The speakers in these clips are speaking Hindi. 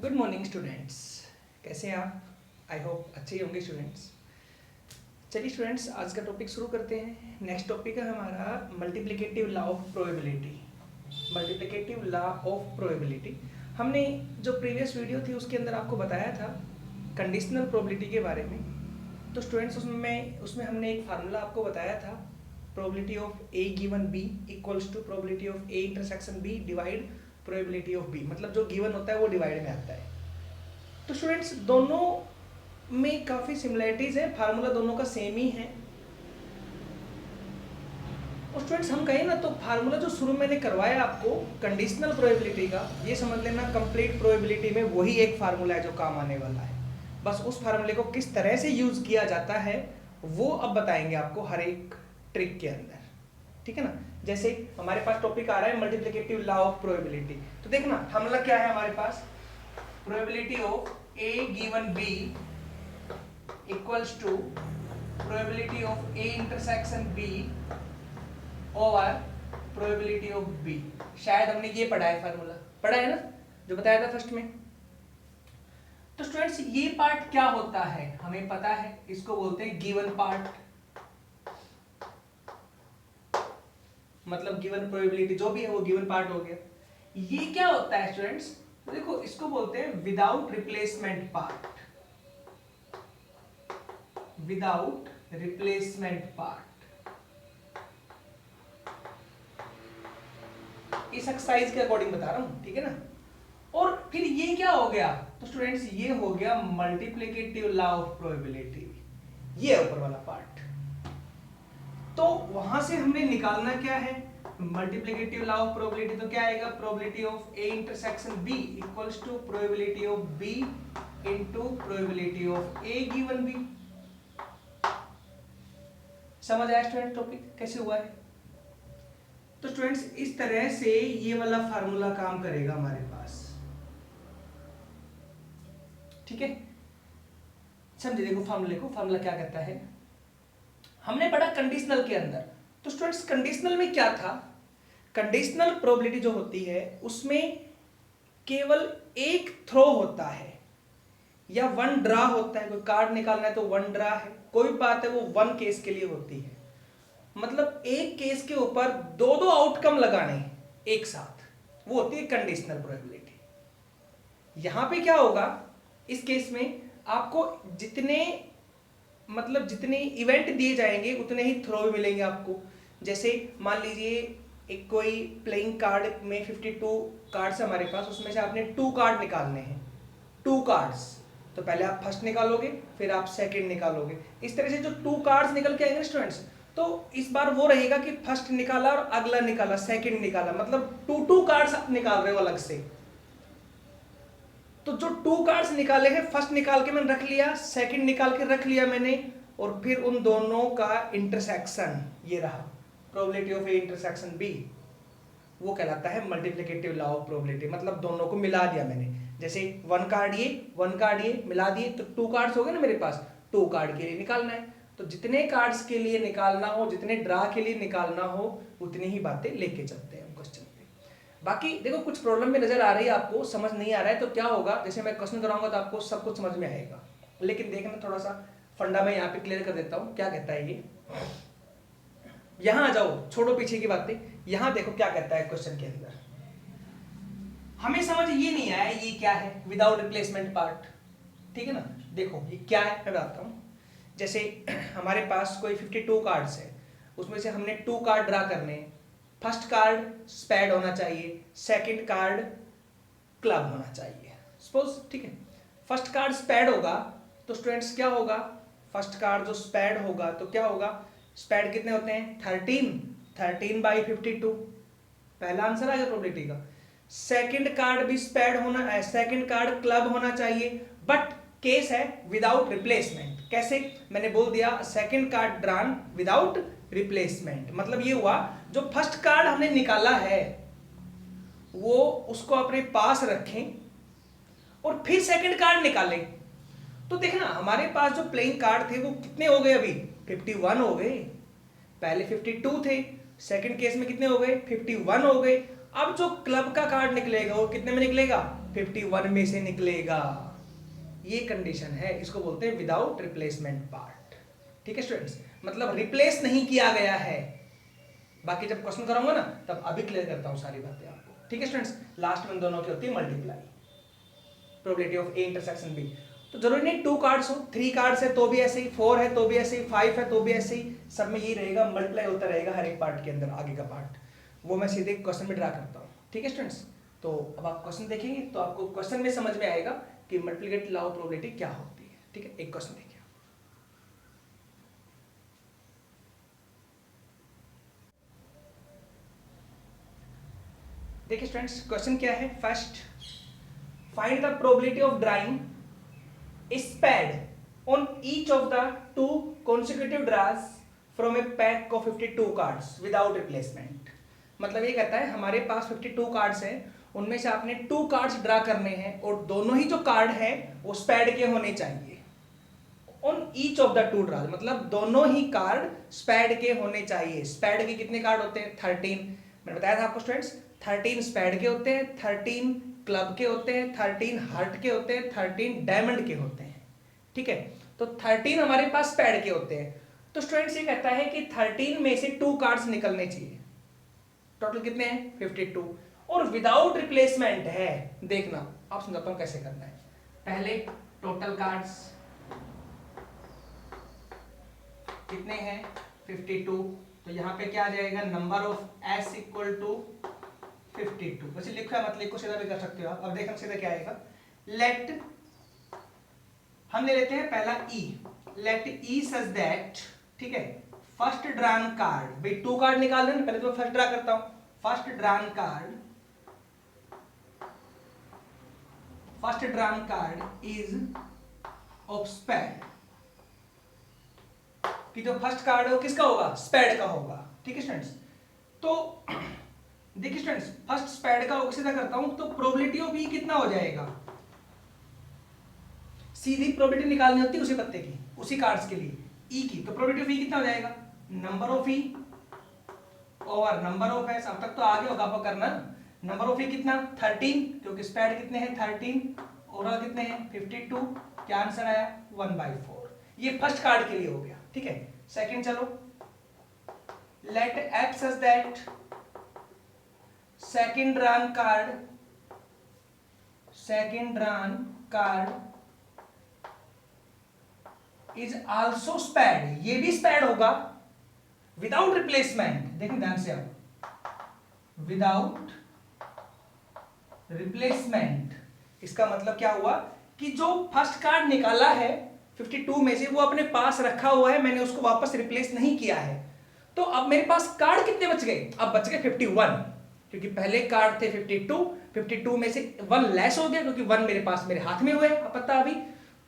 गुड मॉर्निंग स्टूडेंट्स, कैसे हैं आप? आई होप अच्छे ही होंगे स्टूडेंट्स। चलिए स्टूडेंट्स, आज का टॉपिक शुरू करते हैं। नेक्स्ट टॉपिक है हमारा multiplicative law of probability. Multiplicative law of probability हमने जो प्रीवियस वीडियो थी उसके अंदर आपको बताया था कंडीशनल प्रोबेबिलिटी के बारे में। तो स्टूडेंट्स उसमें हमने एक फार्मूला आपको बताया था, probability of A given B equals to probability of A intersection B divide probability of B. मतलब जो गिवन होता है वो डिवाइड में आता है। तो स्टूडेंट्स दोनों में काफ़ी सिमिलरिटीज़ है, फार्मूला दोनों का सेम ही है। और स्टूडेंट्स हम कहें ना तो फार्मूला जो शुरू मैंने करवाया आपको कंडीशनल प्रोबेबिलिटी का, ये समझ लेना कंप्लीट प्रोबेबिलिटी में वही एक फार्मूला है जो काम आने वाला है। बस उस फार्मूले को किस तरह से यूज़ किया जाता है वो अब बताएंगे आपको हर एक ट्रिक के अंदर, ठीक है ना। जैसे हमारे पास टॉपिक आ रहा है मल्टीप्लिकेटिव लॉ ऑफ प्रोबेबिलिटी। तो देखना फार्मूला क्या है हमारे पास, probability of A given B equals to probability of A intersection B over probability of B. शायद हमने ये पढ़ा है, फार्मूला पढ़ा है ना, जो बताया था फर्स्ट में। तो स्टूडेंट्स ये पार्ट क्या होता है हमें पता है, इसको बोलते हैं गिवन पार्ट, मतलब गिवन प्रोबेबिलिटी जो भी है वो गिवन पार्ट हो गया। ये क्या होता है स्टूडेंट्स, तो देखो इसको बोलते हैं without replacement part, without replacement part. इस एक्सरसाइज के अकॉर्डिंग बता रहा हूं, ठीक है ना। और फिर ये क्या हो गया, तो स्टूडेंट्स ये हो गया मल्टीप्लिकेटिव लॉ ऑफ प्रोबेबिलिटी, ये ऊपर वाला पार्ट। तो वहां से हमने निकालना क्या है, मल्टीप्लिकेटिव लॉ ऑफ प्रोबेबिलिटी। तो क्या आएगा, probability of A intersection B equals to probability of B into probability of A given B. समझ आया स्टूडेंट टॉपिक कैसे हुआ है? तो स्टूडेंट्स इस तरह से ये वाला फार्मूला काम करेगा हमारे पास, ठीक है। समझे, देखो फार्मूले को, फार्मूला क्या कहता है, हमने पढ़ा कंडीशनल के अंदर। तो स्टूडेंट्स कंडीशनल में क्या था, कंडीशनल प्रोबेबिलिटी जो होती है उसमें केवल एक थ्रो होता है या वन ड्रा होता है। कोई कार्ड निकालना है तो वन ड्रा है, कोई बात है वो वन केस के लिए होती है। मतलब एक केस के ऊपर दो दो आउटकम लगाने एक साथ, वो होती है कंडीशनल प्रोबेबिलिटी। यहां पे क्या होगा, इस केस में आपको जितने इवेंट दिए जाएंगे उतने ही थ्रो भी मिलेंगे आपको। जैसे मान लीजिए एक कोई प्लेइंग कार्ड में 52 कार्ड्स हमारे पास, उसमें से आपने 2 कार्ड निकालने हैं, 2 कार्ड्स। तो पहले आप फर्स्ट निकालोगे, फिर आप सेकंड निकालोगे। इस तरह से जो 2 कार्ड्स निकल के आएंगे स्टूडेंट्स, तो इस बार वो रहेगा कि फर्स्ट निकाला और अगला निकाला, सेकंड निकाला, मतलब 2 कार्ड्स आप निकाल रहे हो अलग से। तो जो 2 कार्ड्स निकाले हैं, फर्स्ट निकाल के मैंने रख लिया, सेकंड निकाल के रख लिया मैंने, और फिर उन दोनों का इंटरसेक्शन ये रहा, probability of A intersection B, वो कहलाता है मल्टीप्लिकेटिव लॉ ऑफ प्रोबेबिलिटी। मतलब दोनों को मिला दिया मैंने, जैसे 1 कार्ड ये मिला दिए तो 2 कार्ड्स हो गए ना मेरे पास, 2 कार्ड के लिए निकालना है। तो जितने कार्ड्स के लिए निकालना हो, जितने ड्रा के लिए निकालना हो, उतनी ही बातें लेके चलते हैं क्वेश्चन पे। बाकी देखो कुछ प्रॉब्लम में नजर आ रही है आपको, समझ नहीं आ रहा है तो क्या होगा, जैसे मैं क्वेश्चन कराऊंगा तो आपको सब कुछ समझ में आएगा। लेकिन देखना थोड़ा सा फंडा मैं यहाँ पे क्लियर कर देता हूँ, क्या कहता है ये। यहां आ जाओ, छोड़ो पीछे की बातें, यहां देखो क्या कहता है क्वेश्चन के अंदर। हमें समझ ये नहीं आया ये क्या है, विदाउट रिप्लेसमेंट पार्ट, ठीक है ना। देखो ये क्या है मैं बताता हूँ। जैसे हमारे पास कोई 52 कार्ड्स है, उसमें से हमने 2 कार्ड ड्रा करने हैं। फर्स्ट कार्ड स्पैड होना चाहिए, सेकंड कार्ड क्लब होना चाहिए, सपोज, ठीक है। फर्स्ट कार्ड स्पैड होगा तो स्टूडेंट्स क्या होगा, फर्स्ट कार्ड जो स्पैड होगा तो क्या होगा, स्पैड कितने होते हैं 13 बाई 52, पहला आंसर आएगा प्रोबेबिलिटी का। सेकंड कार्ड भी स्पैड होना है, सेकंड कार्ड क्लब होना चाहिए, बट केस है विदाउट रिप्लेसमेंट। कैसे, मैंने बोल दिया second card drawn without replacement. मतलब ये हुआ जो फर्स्ट कार्ड हमने निकाला है वो उसको अपने पास रखें और फिर सेकंड कार्ड निकालें। तो देखना हमारे पास जो प्लेइंग कार्ड थे वो कितने हो गए, अभी 51 हो गए, पहले 52 थे, सेकंड केस में कितने हो गए 51 हो गए। अब जो क्लब का कार्ड निकलेगा वो कितने में निकलेगा? 51 में से निकलेगा। ये कंडीशन है, इसको बोलते हैं विदाउट रिप्लेसमेंट पार्ट। ठीक है स्टूडेंट्स, मतलब रिप्लेस नहीं किया गया है। बाकी जब क्वेश्चन कराऊंगा ना तब अभी क्लियर करता हूं सारी बातें आपको। ठीक है स्टूडेंट्स, लास्ट में दोनों की होती है multiply, probability of A intersection B. तो जरूरी नहीं 2 कार्ड्स हो, 3 कार्ड्स है तो भी ऐसे ही, 4 है तो भी ऐसे ही, 5 है तो भी ऐसे ही, सब में यही रहेगा, मल्टीप्लाई होता रहेगा हर एक पार्ट के अंदर। आगे का पार्ट वो मैं सीधे क्वेश्चन में ड्रा करता हूँ। ठीक है स्टूडेंट्स, तो अब आप क्वेश्चन देखेंगे तो आपको क्वेश्चन में समझ में आएगा कि मल्टीप्लिकेटिव लॉ ऑफ प्रोबेबिलिटी क्या होती है। ठीक है, एक क्वेश्चन देखिए। देखिए स्टूडेंट्स, क्वेश्चन क्या है? First, find the probability of drawing spade on each of the 2 consecutive draws from a pack of 52 cards without replacement। मतलब ये कहता है हमारे पास 52 कार्ड्स हैं, उनमें से आपने 2 कार्ड्स ड्रा करने हैं और दोनों ही जो कार्ड हैं वो स्पेड के होने चाहिए। On each of the 2 draws, मतलब दोनों ही कार्ड स्पेड के होने चाहिए। स्पेड के कितने कार्ड होते हैं? 13। मैंने बताया था आपको स्टूडेंट्स, 13 स्पेड के होते हैं, 13 क्लब के होते हैं, 13 हार्ट के होते हैं, 13 डायमंड के होते हैं। ठीक है, तो 13 हमारे पास स्पेड के होते हैं। तो स्टूडेंट्स ये कहता है कि 13 में से 2 कार्ड्स निकलने चाहिए। टोटल कितने हैं? 52। और विदाउट रिप्लेसमेंट है। देखना, आप समझाता हूं कैसे करना है। पहले टोटल कार्ड्स कितने हैं? 52। तो यहां पे क्या आ जाएगा? Number of S equal to 52। वैसे लिखा मत लिखो, सीधा भी कर सकते हो आप। अब देखना सीधा क्या आएगा। लेट, हम ले लेते हैं पहला ई, लेट ई सच दैट, ठीक है, फर्स्ट ड्रॉन कार्ड, भाई 2 कार्ड निकाल देना, पहले तो फर्स्ट ड्रा करता हूं। First drawn card is of spade, कि जो फर्स्ट कार्ड हो किसका होगा? स्पेड का होगा। ठीक है स्टूडेंट्स, तो देखिए स्टूडेंट्स, फर्स्ट स्पेड का होगा, सीधा करता हूं, तो प्रोबेबिलिटी ऑफ ई कितना हो जाएगा? सीधी प्रोबेबिलिटी निकालनी होती है उसी पत्ते की, उसी कार्ड्स के लिए ई की, तो प्रोबेबिलिटी ऑफ ई कितना हो जाएगा? नंबर ऑफ ई और नंबर ऑफ एस। अब तक तो आगे होगा आपको करना। नंबर ऑफ ई कितना? 13, क्योंकि स्पेड कितने हैं? 13, ओवरऑल कितने हैं? 52। क्या आंसर आया? 1/4। ये फर्स्ट कार्ड के लिए हो गया। ठीक है, सेकंड चलो, let F such that second drawn card is also spade, ये भी स्पेड होगा विदाउट रिप्लेसमेंट। देखिए ध्यान से आप, विदाउट रिप्लेसमेंट, इसका मतलब क्या हुआ कि जो फर्स्ट कार्ड निकाला है 52 में से वो अपने पास रखा हुआ है, मैंने उसको वापस रिप्लेस नहीं किया है। तो अब मेरे पास कार्ड कितने बच गए? अब बच गए 51, क्योंकि पहले कार्ड थे 52 में से 1 लेस हो गया, क्योंकि 1 मेरे पास मेरे हाथ में हुए, अब पता अभी।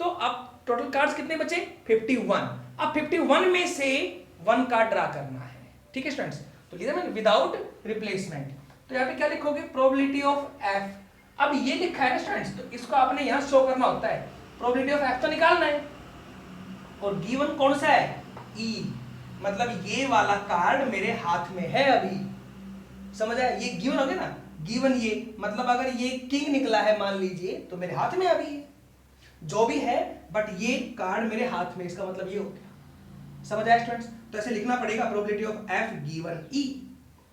तो अब टोटल कार्ड्स कितने बचे? 51। अब 51 में से 1 कार्ड ड्रा करना है। ठीक है स्टूडेंट्स, तो लिखा मैंने विदाउट रिप्लेसमेंट। तो यहाँ पे क्या लिखोगे? Probability of F. अब ये लिखा है ना स्टूडेंट्स, तो इसको आपने यहाँ शो करना होता है। प्रोबेबिलिटी ऑफ एफ तो निकालना है, और गिवन कौन सा है? ई, मतलब ये वाला कार्ड मेरे हाथ में है अभी, समझ आया? ये गिवन हो गया ना, गिवन, ये मतलब अगर ये किंग निकला है मान लीजिए, तो मेरे हाथ में अभी है, जो भी है, बट ये कार्ड मेरे हाथ में, इसका मतलब ये हो गया। समझ आया स्टूडेंट्स? तो ऐसे लिखना पड़ेगा, probability of F given E,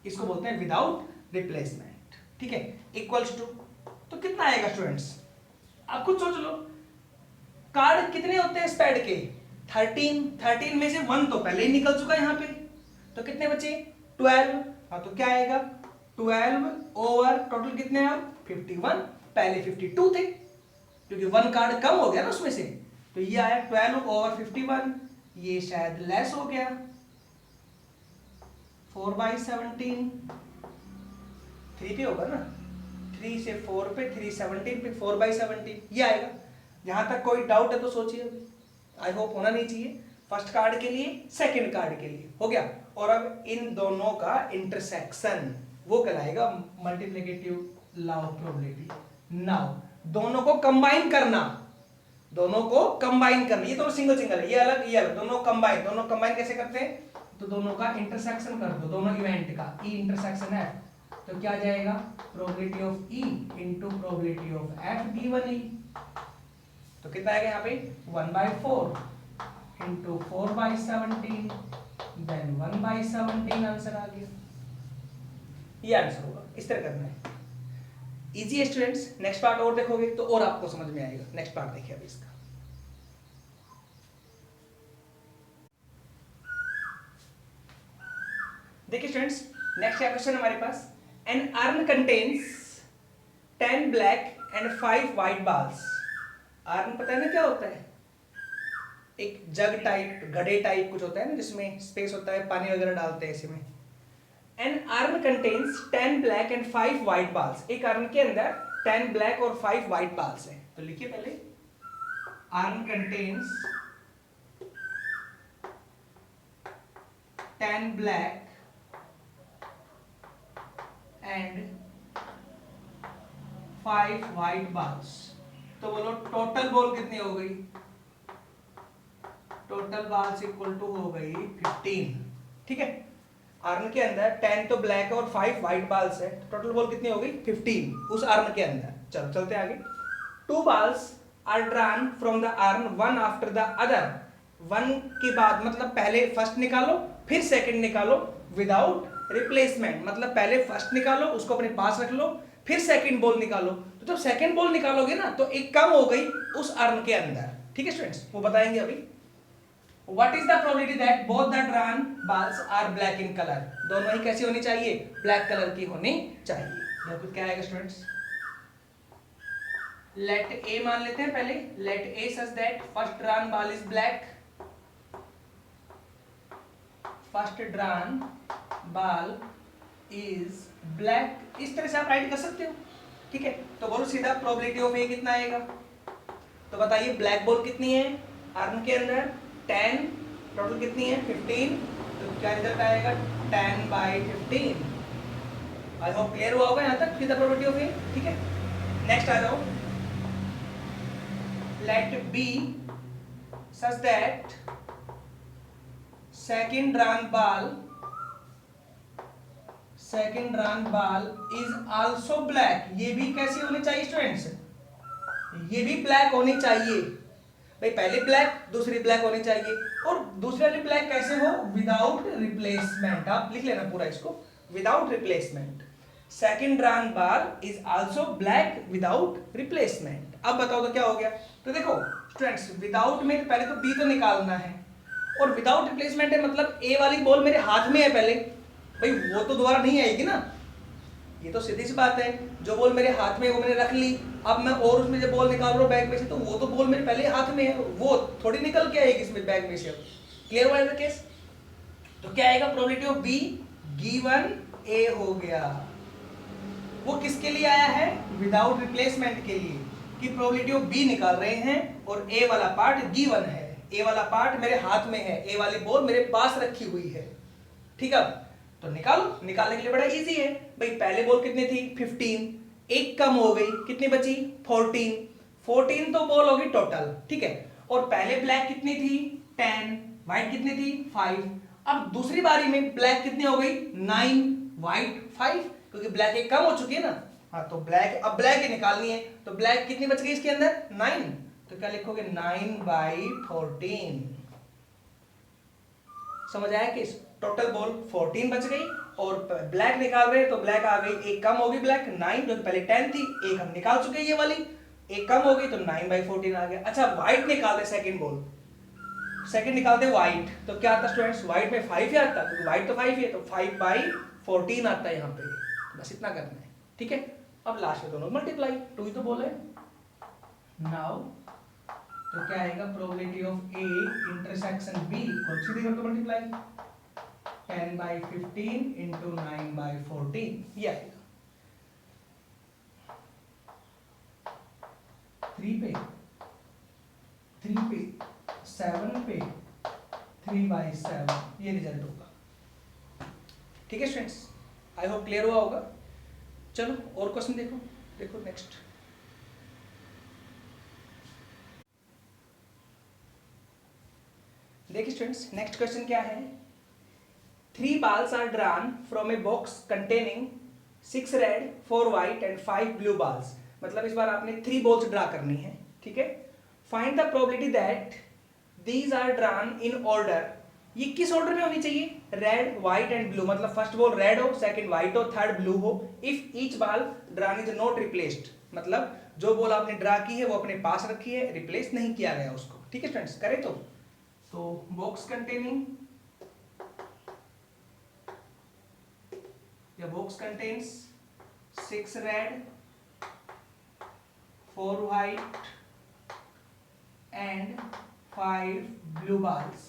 इसको बोलते हैं विदाउट रिप्लेसमेंट। ठीक है, इक्वल्स टू, तो कितना आएगा स्टूडेंट्स? आप खुद सोच लो, कार्ड कितने होते हैं स्पेड के? 13 में से 1 तो पहले ही निकल चुका है यहाँ पे, तो कितने बचे? 12। हाँ, तो क्या आएगा? 12 ओवर टोटल कितने हैं? 51, पहले 52 थे, क्योंकि 1 कार्ड कम हो गया ना उसमें से, तो ये आया 12 ओवर 51। ये शायद लेस हो गया, 4/17, 3 पे होगा ना, 3 से 4 पे, 3 17 पे, 4/17 ये आएगा। यहां तक कोई डाउट है तो सोचिए, आई होप होना नहीं चाहिए। फर्स्ट कार्ड के लिए, सेकंड कार्ड के लिए हो गया। और अब इन दोनों का इंटरसेक्शन वो कहलाएगा multiplicative law of probability. Now दोनों को कंबाइन करना, ये दोनों सिंगल है, ये अलग ये अलग, दोनों कंबाइन कैसे करते हैं? तो दोनों का इंटरसेक्शन कर दो, दोनों इवेंट का, ई इंटरसेक्शन है तो क्या जाएगा, probability of E into probability of F given E, तो कितना आएगा यहाँ पे 1/4 इंटू 4/17 देन 1/17 आंसर आ गया। ये आंसर होगा, इस तरह करना है। इजी है स्टूडेंट्स। नेक्स्ट पार्ट और देखोगे तो और आपको समझ में आएगा। नेक्स्ट पार्ट देखिए अभी इसका। देखिए स्टूडेंट्स, नेक्स्ट क्वेश्चन हमारे पास, an urn contains 10 black and 5 white balls. Urn पता है ना क्या होता है, एक जग टाइप, घड़े टाइप कुछ होता है ना, जिसमें स्पेस होता है, पानी वगैरह डालते हैं इसी में। An urn contains 10 black and 5 white balls. एक अर्न के अंदर 10 ब्लैक और 5 व्हाइट बाल्स हैं। तो लिखिए पहले, urn contains 10 black and 5 white balls. तो बोलो टोटल बॉल कितनी हो गई, टोटल बाल्स इक्वल टू हो गई 15। ठीक है, अर्न के अंदर 10 तो ब्लैक और 5 व्हाइट बाल्स है, टोटल बॉल कितनी हो गई 15 उस अर्न के अंदर। चलो चलते आगे। 2 balls are drawn from the urn one after the other. One के बाद मतलब पहले फर्स्ट निकालो फिर सेकंड निकालो विदाउट रिप्लेसमेंट, मतलब पहले फर्स्ट निकालो उसको अपने पास रख लो फिर सेकंड बॉल निकालो। तो जब सेकंड बॉल निकालोगे ना तो एक कम हो गई उस अर्न के अंदर। ठीक है स्टूडेंट्स, वो बताएंगे अभी। What is the probability that both the drawn balls are black in color? दोनों ही कैसी होनी चाहिए, ब्लैक कलर की होनी चाहिए। देखो क्या आएगा स्टूडेंट्स, लेट ए मान लेते हैं पहले, let A such that first drawn ball is black, first drawn ball is black. इस तरह से आप राइट कर सकते हो। ठीक है, तो बोलो सीधा प्रोबेबिलिटी ऑफ ए कितना आएगा, तो बताइए ब्लैक बॉल कितनी है अर्न के अंदर 10, टोटल कितनी है 15, तो क्या रिजल्ट आएगा 10/15। आई होप क्लियर हुआ होगा यहाँ तक सीधा प्रोबेबिलिटी ऑफ ए। ठीक है, नेक्स्ट आ जाओ, let B such that second drawn ball is also black. ये भी कैसी होनी चाहिए स्टूडेंट्स, ये भी ब्लैक होनी चाहिए भाई, पहले ब्लैक दूसरी ब्लैक होनी चाहिए। और दूसरी वाली ब्लैक कैसे हो, विदाउट रिप्लेसमेंट। आप लिख लेना पूरा इसको, without replacement. Second drawn ball is also black without replacement. अब बताओ तो क्या हो गया, तो देखो स्टूडेंट्स विदाउट में पहले तो बी तो निकालना है, और विदाउट रिप्लेसमेंट है मतलब ए वाली बॉल मेरे हाथ में है पहले, भाई वो तो दोबारा नहीं आएगी ना, ये तो सीधी सी बात है। जो बॉल मेरे हाथ में वो मैंने रख ली, अब मैं और उसमें जो बॉल निकाल रहा हूँ बैग में से, तो वो तो बॉल मेरे पहले हाथ में है, वो थोड़ी निकल के आएगी इसमें बैग में से। क्लियर हुआ है केस, तो क्या आएगा प्रोबेबिलिटी ऑफ बी गिवन ए हो गया। वो किसके लिए आया है, विदाउट रिप्लेसमेंट के लिए, कि प्रोबेबिलिटी ऑफ बी निकाल रहे हैं और ए वाला पार्ट गिवन है, ए वाला पार्ट मेरे हाथ में है, ए वाली बॉल मेरे पास रखी हुई है। ठीक है, तो निकालो, निकालने के लिए बड़ा इजी है भाई। पहले बॉल कितनी थी 15, एक कम हो गई, कितनी बची 14 तो बॉल होगी टोटल। ठीक है, और पहले ब्लैक कितनी थी 10, व्हाइट कितनी थी 5। अब दूसरी बारी में ब्लैक कितनी हो गई 9, व्हाइट 5, क्योंकि ब्लैक एक कम हो चुकी है ना। हाँ, तो ब्लैक, अब ब्लैक ही निकालनी है, तो ब्लैक कितनी बच गई इसके अंदर 9, तो क्या लिखोगे 9/14। समझ आया कि टोटल बॉल 14 बच गई, और ब्लैक निकाल रहे हैं तो ब्लैक आ गई, एक कम होगी ब्लैक 9, जो पहले 10 थी, एक हम निकाल चुके हैं ये वाली, एक कम हो गई तो 9/14 आ गया। अच्छा व्हाइट निकालते सेकंड बॉल, सेकंड निकालते व्हाइट, तो क्या आता स्टूडेंट्स, व्हाइट में 5 ही आता, क्योंकि व्हाइट तो 5 ही है, तो 5/14 आता है यहाँ पे। बस इतना करना है। ठीक है, अब लास्ट में दोनों मल्टीप्लाई, 2 ही तो बोले नाउ, तो क्या आएगा probability of A intersection B को सीधे करके मल्टीप्लाई 10/15 इंटू 9/14, ये आएगा 3 पे 7 पे 3/7, ये रिजल्ट होगा। ठीक है स्टूडेंट्स, आई होप क्लियर हुआ होगा। चलो और क्वेश्चन देखो नेक्स्ट। देखिए स्टूडेंट्स, नेक्स्ट क्वेश्चन क्या है, 3 balls are drawn from a box containing 6 red 4 white and 5 blue balls, मतलब इस बार आपने 3 बॉल्स ड्रा करनी है, ठीक है। Find the probability that these are drawn in order, ये किस ऑर्डर में होनी चाहिए, रेड व्हाइट एंड ब्लू, मतलब फर्स्ट बॉल रेड हो, सेकंड व्हाइट हो, थर्ड ब्लू हो, if each ball drawn is not replaced, मतलब जो बॉल आपने ड्रा की है वो अपने पास रखी है, रिप्लेस नहीं किया गया उसको, ठीक है स्टूडेंट्स। करें तो box containing, the box contains 6 red 4 white and 5 blue balls,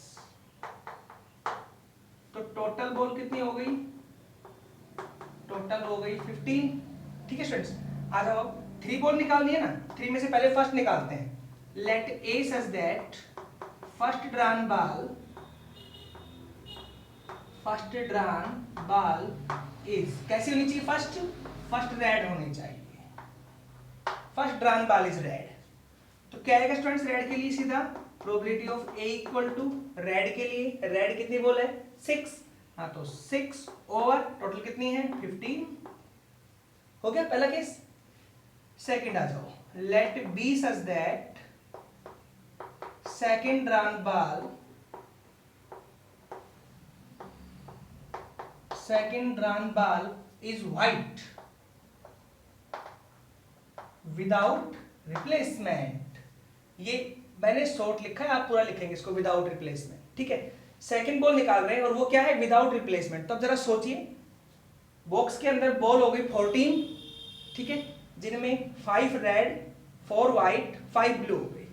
तो टोटल बॉल कितनी हो गई, टोटल हो गई 15, ठीक है स्टूडेंट्स। आ जाओ, 3 बॉल निकालनी है ना, 3 में से पहले फर्स्ट निकालते हैं। Let A such that first drawn ball is, कैसी होनी चाहिए, फर्स्ट रेड होनी चाहिए, first drawn ball is red, तो क्या आएगा स्टूडेंट्स रेड के लिए सीधा, probability of A equal to red के लिए, रेड कितनी बॉल है 6, हाँ तो 6 ओवर टोटल कितनी है 15, हो गया पहला केस। सेकंड आ जाओ, let B such that second drawn ball is white without replacement, ये मैंने शॉर्ट लिखा है, आप पूरा लिखेंगे इसको विदाउट रिप्लेसमेंट, ठीक है। सेकंड बॉल निकाल रहे हैं और वो क्या है विदाउट रिप्लेसमेंट, तब जरा सोचिए, बॉक्स के अंदर बॉल हो गई 14, ठीक है, जिनमें 5 रेड 4 व्हाइट 5 ब्लू हो गई,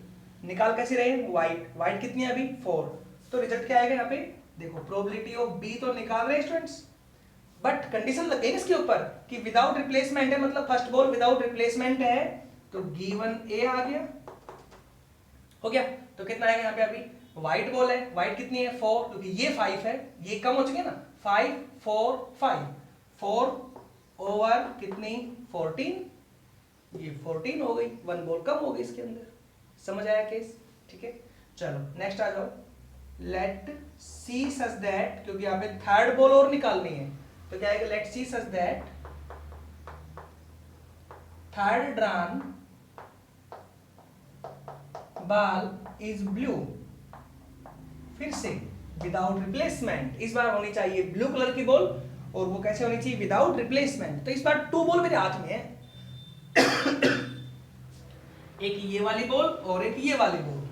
निकाल कैसे रहे व्हाइट कितनी है अभी 4, तो रिजल्ट क्या आएगा यहाँ पे देखो, प्रोबेबिलिटी ऑफ बी तो निकाल रहे हैं स्टूडेंट्स, बट कंडीशन लग गई इसके ऊपर कि विदाउट रिप्लेसमेंट है, मतलब फर्स्ट बॉल विदाउट रिप्लेसमेंट है, तो गिवन ए आ गया, हो गया। तो कितना आएगा यहाँ पे अभी, व्हाइट बॉल है, व्हाइट कितनी है 4, क्योंकि ये 5 है, ये कम हो चुके ना, 5 4 5 4 ओवर कितनी 14, ये 14 हो गई, 1 बॉल कम हो गई इसके अंदर, समझ आया केस, ठीक है। चलो नेक्स्ट आ जाओ, लेट सी सच दैट, क्योंकि यहाँ पे थर्ड बॉल और निकालनी है, तो क्या आएगा, let see such that third drawn ball is blue, फिर से विदाउट रिप्लेसमेंट, इस बार होनी चाहिए ब्लू कलर की बॉल, और वो कैसे होनी चाहिए विदाउट रिप्लेसमेंट, तो इस बार 2 बॉल मेरे हाथ में है एक ये वाली बॉल और एक ये वाली बॉल,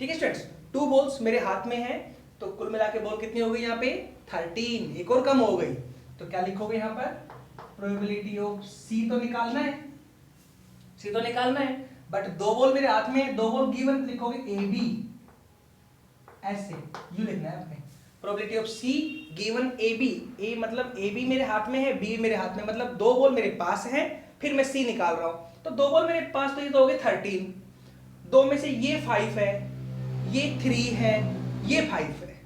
ठीक है स्टूडेंट्स, 2 बॉल्स मेरे हाथ में है, तो कुल मिला के बॉल कितनी हो गई यहाँ पे 13, एक और कम हो गई, तो क्या लिखोगे यहाँ पर, प्रोबेबिलिटी ऑफ सी तो निकालना है, बट 2 बॉल मेरे हाथ में है, 2 बॉल गिवन, लिखोगे ए बी, ऐसे यू लिखना है आपने, probability of C given A B, A मतलब ए बी मेरे हाथ में है, बी मेरे हाथ में, मतलब 2 बॉल मेरे पास है, फिर मैं सी निकाल रहा हूं, तो 2 बॉल मेरे पास, तो ये तो हो गए 13, 2 में से ये 5 है, ये 3 है, ये 5 है,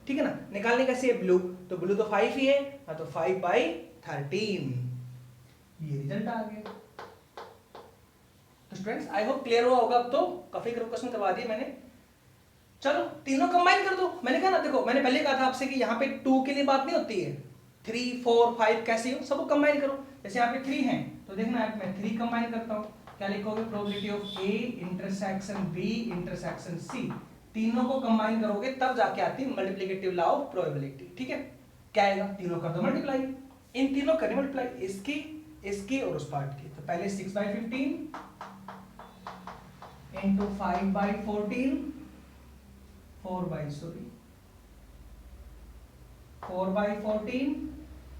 ठीक है ना, निकालने कैसे है ब्लू, तो ब्लू तो 5 ही है, हाँ तो 5/13, ये रिजल्ट आ गया। तो स्टूडेंट्स आई होप क्लियर हुआ होगा, अब तो काफी क्वेश्चन करवा दिए मैंने, चलो तीनों कंबाइन कर दो, मैंने कहा ना, देखो मैंने पहले कहा था आपसे कि यहाँ पे 2 के लिए बात नहीं होती है, 3 4 5 कैसे हो, सबको कंबाइन करो, जैसे यहाँ पे 3 है, तो देखना मैं 3 कंबाइन करता हूँ, क्या लिखोगे, probability of A intersection B intersection C, तीनों को कंबाइन करोगे तब जाके आती है मल्टीप्लिकेटिव लॉ ऑफ प्रोबेबिलिटी, ठीक है। क्या आएगा, तीनों कर दो मल्टीप्लाई, इन तीनों करें मल्टीप्लाई, इसकी और उस पार्ट की, तो पहले 6/15 into 5/14 4/14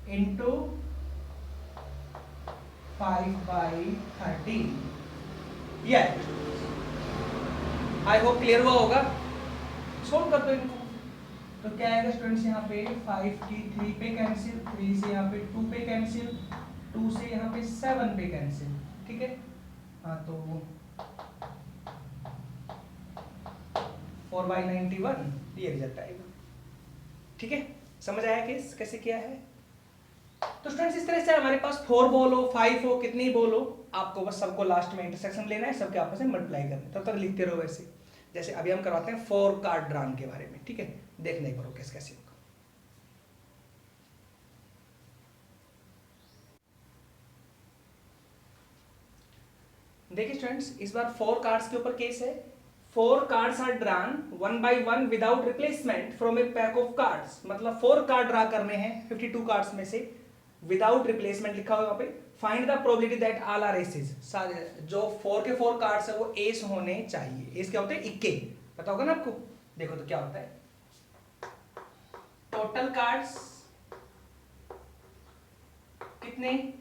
into 5/13, ये आई होप क्लियर हुआ होगा, सोल्व कर दो इनको, तो क्या आएगा स्टूडेंट्स, यहाँ पे 5 की 3 पे कैंसिल, 3 से यहाँ पे 2 पे कैंसिल, 2 से यहाँ पे 7 पे कैंसिल, ठीक है, हाँ तो 4/91, ये रिजल्ट आएगा, ठीक है। समझ आया केस कैसे किया है, तो स्टूडेंट्स इस तरह से हमारे पास 4 बॉल हो 5 हो कितनी बॉल हो, आपको बस सबको लास्ट में इंटरसेक्शन लेना है, सबके आपस में मल्टीप्लाई करना है, तब तक लिखते रहो वैसे, जैसे अभी हम करवाते हैं 4 कार्ड ड्रॉन के बारे में, ठीक है, देखने एक बार कैसे होगा। देखिए स्टूडेंट्स, इस बार 4 कार्ड्स के ऊपर केस है। 4 cards are drawn 1 by 1 without replacement from a pack of cards. मतलब 4 कार्ड ड्रा करने हैं 52 कार्ड्स में से, विदाउट रिप्लेसमेंट लिखा हुआ पे। Find the probability that all are aces. जो 4 के 4 कार्ड्स है वो एस होने चाहिए। एस क्या होते हैं? इक्के। पता होगा ना आपको। देखो तो क्या होता है, टोटल कार्ड्स कितने?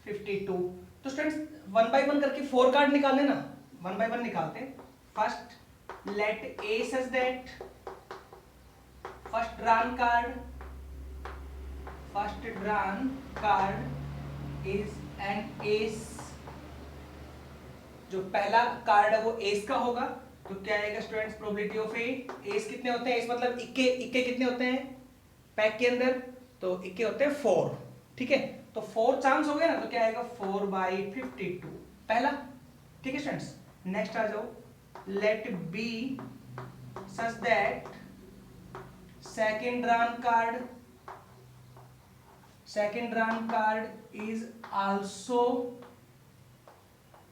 52। तो स्टूडेंट्स 1 by 1 करके 4 कार्ड निकालने ना, 1 by 1 निकालते हैं। First let A such that first drawn card is an S. जो पहला कार्ड है वो एस का होगा। तो क्या आएगा students? Probability of A. S कितने होते हैं? एस मतलब इक्के। इक्के कितने होते हैं पैक के अंदर? तो इक्के होते हैं 4। ठीक है, तो 4 चांस हो गए ना, तो क्या आएगा? 4 by 52 पहला। ठीक है स्टूडेंट्स, नेक्स्ट आ जाओ। Let B such that second drawn card is also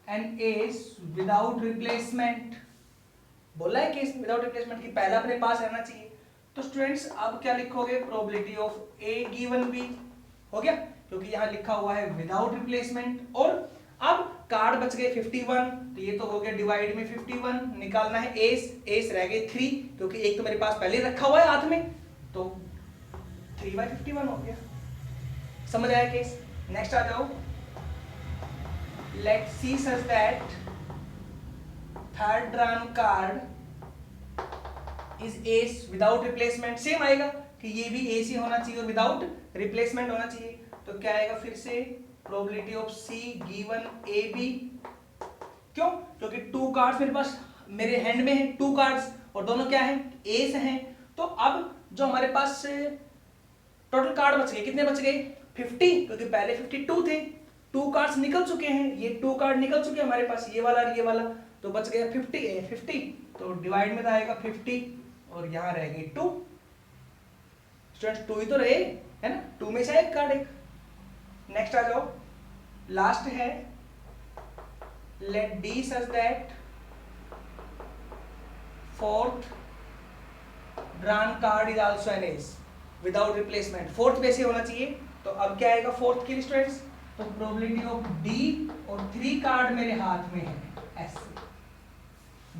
an ace without replacement. बोला है कि विदाउट रिप्लेसमेंट की पहला अपने पास रहना चाहिए। तो स्टूडेंट्स अब क्या लिखोगे? Probability of A given B हो गया, क्योंकि यहां लिखा हुआ है विदाउट रिप्लेसमेंट। और अब कार्ड बच गए 51, तो ये तो हो गया डिवाइड में 51। निकालना है एस रह गए 3, क्योंकि एक तो मेरे पास पहले रखा हुआ है हाथ में, तो 3 by 51 हो गया। समझ आया केस? नेक्स्ट आ जाओ। Let see such that third drawn card is S without replacement. Same आएगा कि ये भी एस ही होना चाहिए और विदाउट रिप्लेसमेंट होना चाहिए। तो क्या आएगा फिर से? Probability of C given A B. क्यों? क्योंकि 2 कार्ड्स मेरे पास, मेरे हैंड में है 2 कार्ड्स, और दोनों क्या है? एस हैं। तो अब जो हमारे पास टोटल कार्ड बच गए, कितने बच गए? 50, क्योंकि पहले 52 थे। 2 कार्ड्स निकल चुके हैं, ये 2 कार्ड निकल चुके हैं हमारे पास, ये वाला और ये वाला। तो बच गया 50। तो डिवाइड में आएगा 50 और यहाँ रह गई 2। स्टूडेंट्स 2 ही तो रहे, है ना? 2 में से एक कार्ड एक। नेक्स्ट आ जाओ, लास्ट है। Let D such that fourth drawn card is also an ace without replacement. Fourth वैसे होना चाहिए। तो अब क्या आएगा फोर्थ के लिए स्टूडेंट्स? तो प्रोबेबिलिटी ऑफ डी, और 3 कार्ड मेरे हाथ में है ऐसे।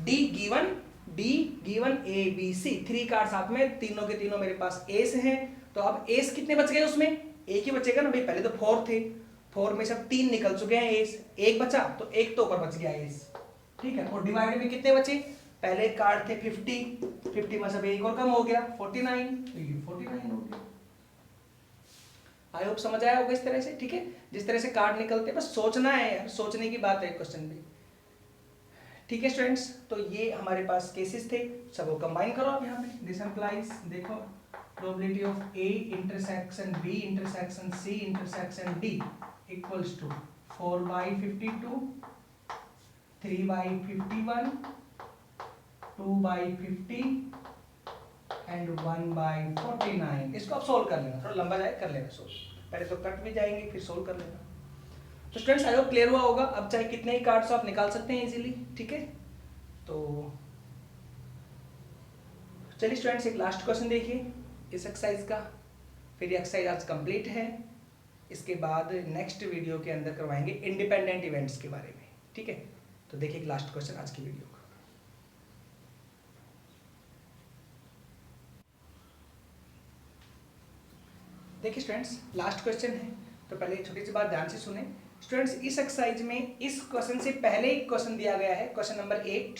D given A B C, 3 card साथ में, तीनों के तीनों मेरे पास एस हैं। तो अब एस कितने बच गए? उसमें एक ही बचेगा ना भाई, पहले तो 4 थे, 4 में सब 3 निकल चुके हैं, एस एक बचा, तो एक तो ऊपर बच गया एस। ठीक है, और डिवाइड में कितने बचे? पहले कार्ड थे 50 में सब एक और कम हो गया 49, तो ये 49 हो गया। आई होप समझ आया होगा इस तरह से। ठीक है, जिस तरह से कार्ड निकलते हैं, बस सोचना है यार, सोचने की बात है क्वेश्चन में। ठीक है स्टूडेंट्स, तो ये हमारे पास केसेस थे, सबको कंबाइन करो आप यहाँ पे। दिस इंप्लाइज, देखो, probability of A intersection B intersection C intersection D equals to 4 by 52, 3 by 51, 2 by 50 and 1 by 49। इसको आप सोल्व कर लेना, थोड़ा लंबा जाए, कर लेना सोल्व। पहले तो कट भी जाएंगे, फिर सोल्व कर लेना। तो स्टूडेंट्स आई होप क्लियर हुआ होगा। अब चाहे कितने ही कार्ड्स आप निकाल सकते हैं इजीली। ठीक है, तो चलिए स्टूडेंट्स एक लास्ट क्वेश्चन देखिए इस एक्सरसाइज का, फिर ये एक्सरसाइज आज कंप्लीट है। इसके बाद नेक्स्ट वीडियो के अंदर करवाएंगे इंडिपेंडेंट इवेंट्स के बारे में। ठीक है, तो देखिए एक लास्ट क्वेश्चन आज की वीडियो का। देखिए स्टूडेंट्स लास्ट क्वेश्चन है, तो पहले एक छोटी सी बात ध्यान से सुने। स्टूडेंट्स इस एक्सरसाइज में इस क्वेश्चन से पहले एक क्वेश्चन दिया गया है, क्वेश्चन नंबर 8,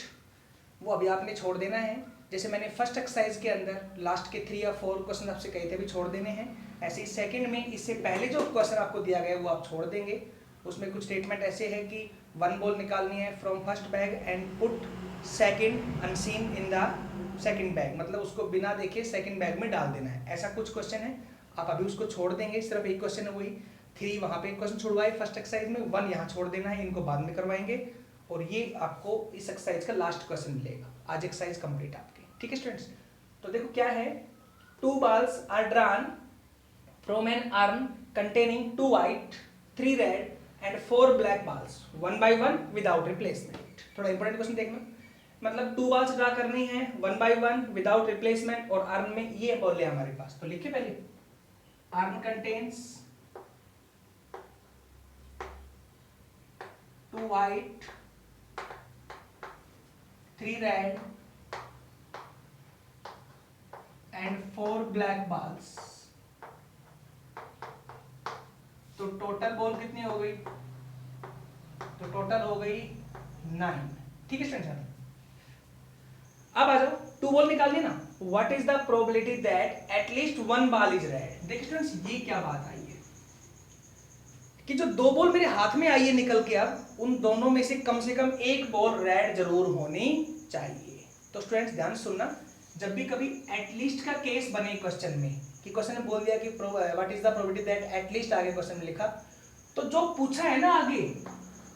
वो अभी आपने छोड़ देना है। जैसे मैंने फर्स्ट एक्सरसाइज के अंदर लास्ट के 3 या 4 क्वेश्चन आपसे कहे थे भी छोड़ देने हैं, ऐसे ही सेकंड में इससे पहले जो क्वेश्चन आपको दिया गया है वो आप छोड़ देंगे। उसमें कुछ स्टेटमेंट ऐसे है कि 1 बॉल निकालनी है from first bag and put second unseen in the second bag, मतलब उसको बिना देखे सेकंड बैग में डाल देना है, ऐसा कुछ क्वेश्चन है। आप अभी उसको छोड़ देंगे, सिर्फ एक क्वेश्चन है, वही 3 वहाँ पे एक क्वेश्चन छुड़वाए फर्स्ट एक्सरसाइज में, 1 यहाँ छोड़ देना है, इनको बाद में करवाएंगे। और ये आपको इस एक्सरसाइज का लास्ट क्वेश्चन मिलेगा। आज एक्सरसाइज कंप्लीट आपकी। ठीक है स्टूडेंट्स, तो देखो क्या है, 2 balls are drawn from an urn containing 2 white, 3 red and 4 black balls 1 by 1 without replacement. थोड़ा इंपॉर्टेंट क्वेश्चन देखना, मतलब 2 बॉल्स ड्रा करनी है 1 by 1 विदाउट रिप्लेसमेंट और आर्म में ये बॉल है हमारे पास, तो लिखिए पहले arm contains 2 white 3 red and 4 black balls। तो टोटल बॉल कितनी हो गई, तो टोटल हो गई 9। ठीक है स्टूडेंट्स, अब आ जाओ 2 बॉल निकाल ली ना, what is the probability that at least 1 ball is red. देखिए स्टूडेंट्स ये क्या बात आई है कि जो 2 बॉल मेरे हाथ में आई है निकल के, अब उन दोनों में से कम एक बॉल रेड जरूर होनी चाहिए। तो स्टूडेंट्स ध्यान सुनना, जब भी कभी एटलीस्ट का केस बने क्वेश्चन में, कि क्वेश्चन ने बोल दिया कि what is the probability that at least आगे क्वेश्चन में लिखा, तो जो पूछा है ना आगे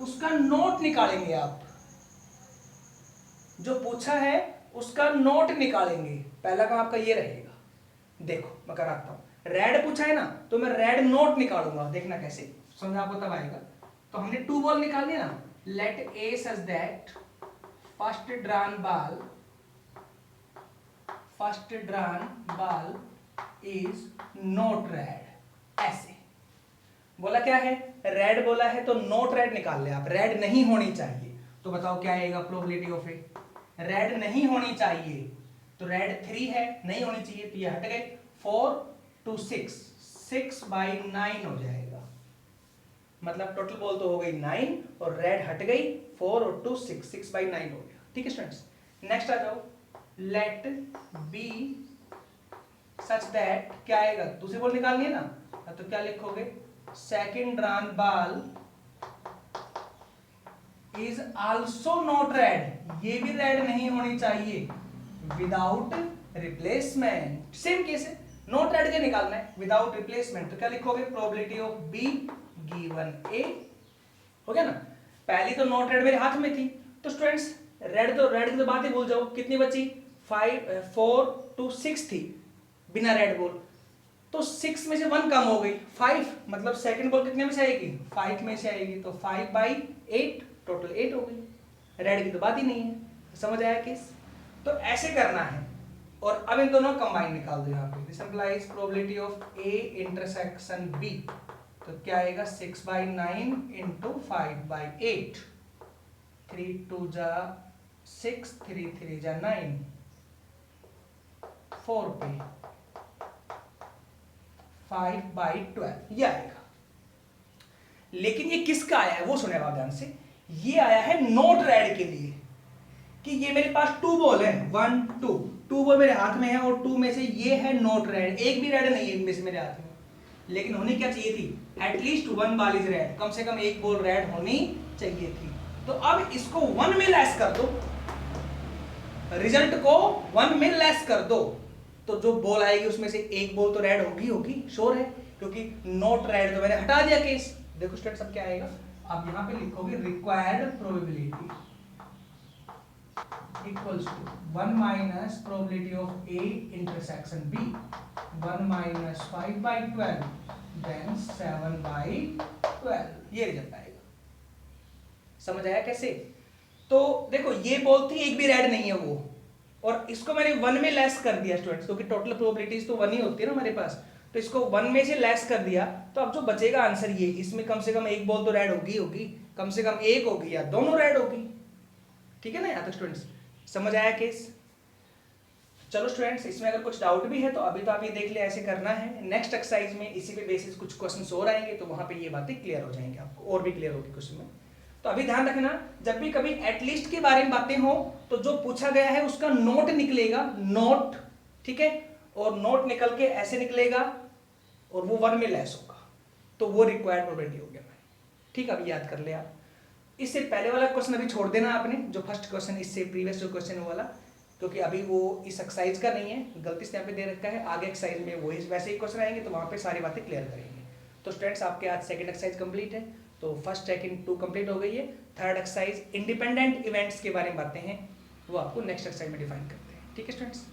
उसका नोट निकालेंगे आप, जो पूछा है उसका नोट निकालेंगे। पहला काम आपका ये रहेगा, देखो मैं कराता हूं, रेड पूछा है ना तो मैं रेड नोट निकालूंगा, देखना कैसे समझ आपको तब आएगा। तो हमने 2 बॉल निकाल दिया ना, let A such that first drawn ball is not red. ऐसे बोला क्या है, रेड बोला है तो नॉट रेड निकाल ले आप, रेड नहीं होनी चाहिए। तो बताओ क्या आएगा प्रोबेबिलिटी ऑफ ए, रेड नहीं होनी चाहिए, तो रेड 3 है, नहीं होनी चाहिए तो ये हट गए 4 to 6 6 by 9 हो जाएगा, मतलब टोटल बॉल तो हो गई 9 और रेड हट गई 4 और 2 6 by 9 हो गया। ठीक है स्टूडेंट्स, नेक्स्ट आ जाओ, लेट बी सच दैट, क्या आएगा, दूसरी बॉल निकालनी है ना, तो क्या लिखोगे, second drawn ball is also not red, ये भी रेड नहीं होनी चाहिए विदाउट रिप्लेसमेंट। सेम केस है, नॉट रेड के निकालना है विदाउट रिप्लेसमेंट, तो क्या लिखोगे, प्रोबेबिलिटी ऑफ बी गिवन ए। हो गया ना, पहली तो नॉट रेड मेरे हाथ में थी, तो स्टूडेंट्स रेड की तो बात ही भूल जाओ, कितनी बची 4 to 6 थी बिना रेड बॉल, तो 6 में से 1 कम हो गई 5, मतलब सेकंड बॉल कितने में से आएगी 5 में से आएगी, तो 5 by 8 टोटल 8 हो गई, रेड की तो बात ही नहीं है। समझ आया केस, तो ऐसे करना है। और अब इन दोनों कंबाइन निकाल दो यहाँ पे, this implies probability of A intersection B, तो क्या आएगा 6 by 9 into 5 by 8, 3 2 जा 6 3 3 जा 9, 4 पे 5 by 12 ये आएगा। लेकिन ये किसका आया है वो सुने आप ध्यान से, ये आया है नॉट रेड के लिए, कि ये मेरे पास 2 बॉल है 1 2 बॉल मेरे हाथ में है और 2 में से ये है नॉट रेड, एक भी रेड नहीं है इनमें से मेरे हाथ में, लेकिन होनी क्या चाहिए थी, एटलीस्ट 1 बॉल इज रेड, कम से कम एक बॉल रेड होनी चाहिए थी। तो अब इसको 1 में लेस कर दो, रिजल्ट को 1 में लेस कर दो, तो जो बॉल आएगी उसमें से एक बॉल तो रेड होगी श्योर है, क्योंकि नॉट रेड तो मैंने हटा दिया केस। देखो स्टूडेंट सब क्या आएगा, आप यहां पे लिखोगे required probability equals to 1 minus probability of A intersection B, 1 minus 5 by 12 then 7 by 12, ये रिजल्ट आएगा। समझ आया कैसे, तो देखो ये बॉल थी, एक भी रेड नहीं है वो, और इसको मैंने 1 में लेस कर दिया स्टूडेंट्स, क्योंकि टोटल प्रोबेबिलिटीज तो 1 ही होती है ना हमारे पास, तो इसको 1 में से लेस कर दिया, तो अब जो बचेगा आंसर ये, इसमें कम से कम एक बॉल तो रेड होगी, कम से कम एक होगी या दोनों रेड होगी। ठीक है ना, यहाँ तक स्टूडेंट्स समझ आया केस। चलो स्टूडेंट्स, इसमें अगर कुछ डाउट भी है तो अभी तो आप ये देख ले ऐसे करना है, नेक्स्ट एक्सरसाइज में इसी पे बेसिस कुछ क्वेश्चंस और आएंगे, तो वहां पे ये बातें क्लियर हो जाएंगे, आपको और भी क्लियर होगी क्वेश्चन में। तो अभी ध्यान रखना, जब भी कभी एटलीस्ट के बारे में बातें हो तो जो पूछा गया है उसका नोट निकलेगा, नोट, ठीक है, और नोट निकल के ऐसे निकलेगा और वो 1 में लेस होगा, तो वो रिक्वायर्ड प्रोबेबिलिटी हो गया। ठीक है, अभी याद कर ले आप। इससे पहले वाला क्वेश्चन अभी छोड़ देना आपने, जो फर्स्ट क्वेश्चन, इससे प्रीवियस जो क्वेश्चन वाला, क्योंकि अभी वो इस एक्सरसाइज का नहीं है, गलती से यहाँ पे दे रखा है, आगे एक्सरसाइज में वो वैसे ही क्वेश्चन आएंगे, तो वहाँ पे सारी बातें क्लियर करेंगे। तो स्टूडेंट्स आपके आज सेकंड एक्सरसाइज कंप्लीट है, तो फर्स्ट सेकंड 2 कंप्लीट हो गई है। थर्ड एक्सरसाइज इंडिपेंडेंट इवेंट्स के बारे में बातें हैं, वो आपको नेक्स्ट एक्सरसाइज में डिफाइन करते हैं। ठीक है स्टूडेंट्स।